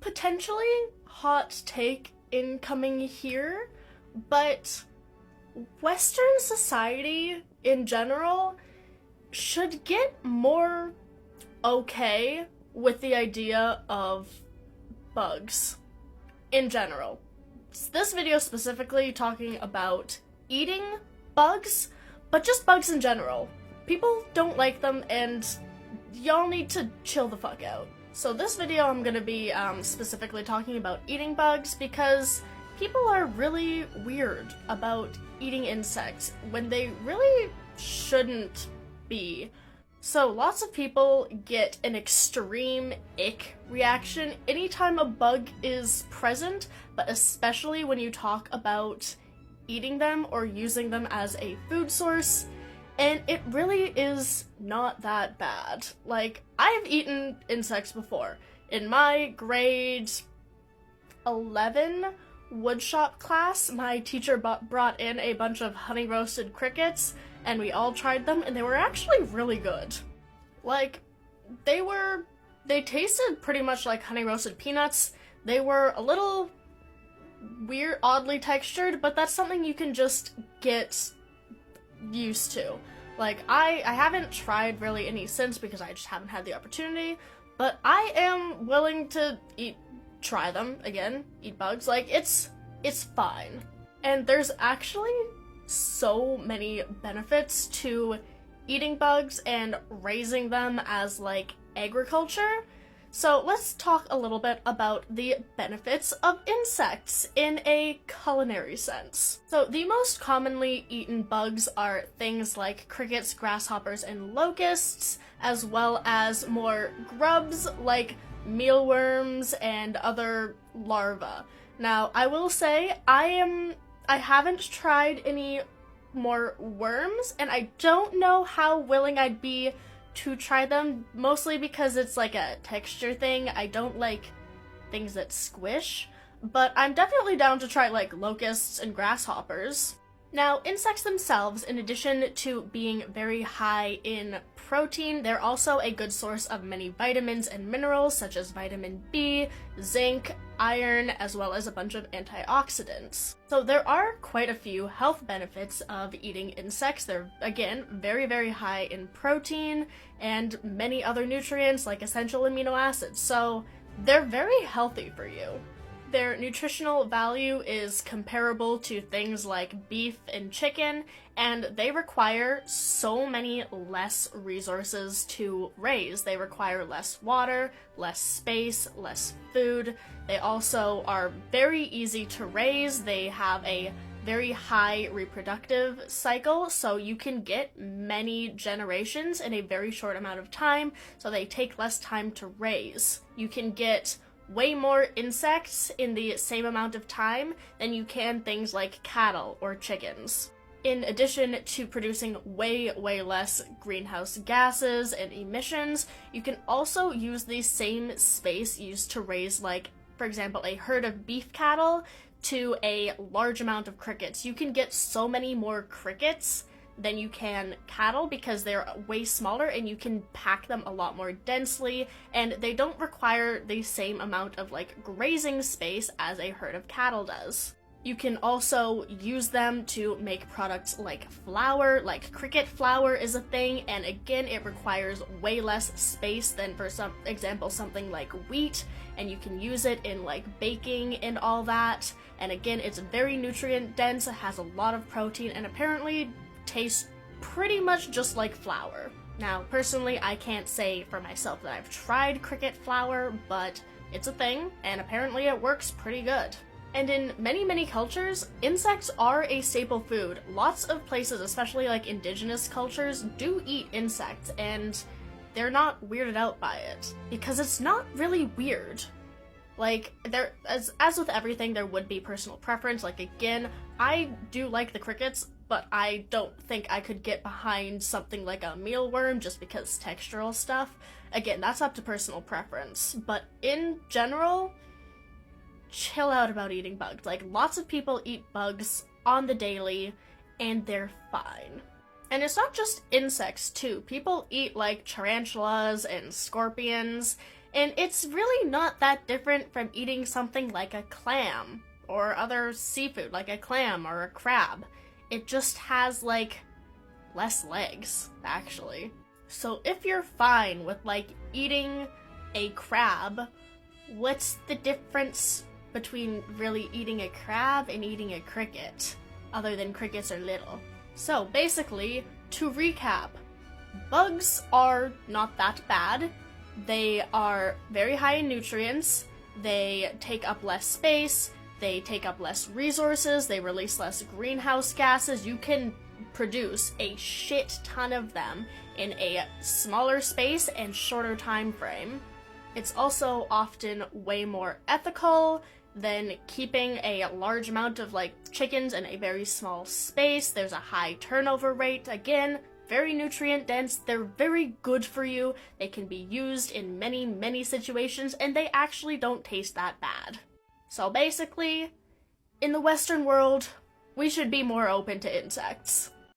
potentially hot take incoming here, but Western society in general should get more okay with the idea of bugs in general. This video specifically talking about eating bugs, but just bugs in general. People don't like them and y'all need to chill the fuck out. So this video I'm gonna be specifically talking about eating bugs because people are really weird about eating insects when they really shouldn't be. So lots of people get an extreme ick reaction anytime a bug is present, but especially when you talk about eating them or using them as a food source, and it really is not that bad. Like, I've eaten insects before. In my grade 11 woodshop class, my teacher brought in a bunch of honey roasted crickets, and we all tried them, and they were actually really good. Like, they tasted pretty much like honey roasted peanuts. They were a little weird, oddly textured, but that's something you can just get used to. Like, I haven't tried really any since because I just haven't had the opportunity, but I am willing to try them again, eat bugs. Like, it's fine. And there's actually so many benefits to eating bugs and raising them as, like, agriculture. So let's talk a little bit about the benefits of insects in a culinary sense. So the most commonly eaten bugs are things like crickets, grasshoppers, and locusts, as well as more grubs like mealworms and other larvae. Now, I will say I haven't tried any more worms, and I don't know how willing I'd be to try them, mostly because it's like a texture thing. I don't like things that squish, but I'm definitely down to try like locusts and grasshoppers. Now, insects themselves, in addition to being very high in protein, they're also a good source of many vitamins and minerals such as vitamin B, zinc, iron, as well as a bunch of antioxidants. So there are quite a few health benefits of eating insects. They're, again, very, very high in protein and many other nutrients like essential amino acids. So they're very healthy for you. Their nutritional value is comparable to things like beef and chicken, and they require so many less resources to raise. They require less water, less space, less food. They also are very easy to raise. They have a very high reproductive cycle, so you can get many generations in a very short amount of time, so they take less time to raise. You can get way more insects in the same amount of time than you can things like cattle or chickens. In addition to producing way, way less greenhouse gases and emissions, you can also use the same space used to raise, like, for example, a herd of beef cattle to a large amount of crickets. You can get so many more crickets than you can cattle because they're way smaller and you can pack them a lot more densely, and they don't require the same amount of like grazing space as a herd of cattle does. You can also use them to make products like flour, like cricket flour is a thing, and again it requires way less space than, for some example, something like wheat, and you can use it in like baking and all that. And again, it's very nutrient dense, it has a lot of protein, and apparently tastes pretty much just like flour. Now, personally, I can't say for myself that I've tried cricket flour, but it's a thing, and apparently it works pretty good. And in many, many cultures, insects are a staple food. Lots of places, especially like indigenous cultures, do eat insects, and they're not weirded out by it, because it's not really weird. Like, there, as with everything, there would be personal preference. Like, again, I do like the crickets, but I don't think I could get behind something like a mealworm just because textural stuff. Again, that's up to personal preference. But in general, chill out about eating bugs. Like, lots of people eat bugs on the daily, and they're fine. And it's not just insects, too. People eat, like, tarantulas and scorpions, And it's really not that different from eating something like a clam or other seafood like a clam or a crab. It just has, like, less legs, actually. So if you're fine with, like, eating a crab, what's the difference between really eating a crab and eating a cricket, other than crickets are little? So basically, to recap, bugs are not that bad. They are very high in nutrients, they take up less space, they take up less resources, they release less greenhouse gases. You can produce a shit ton of them in a smaller space and shorter time frame. It's also often way more ethical than keeping a large amount of, like, chickens in a very small space. There's a high turnover rate. Again, very nutrient dense. They're very good for you. They can be used in many, many situations, and they actually don't taste that bad. So basically, in the Western world, we should be more open to insects.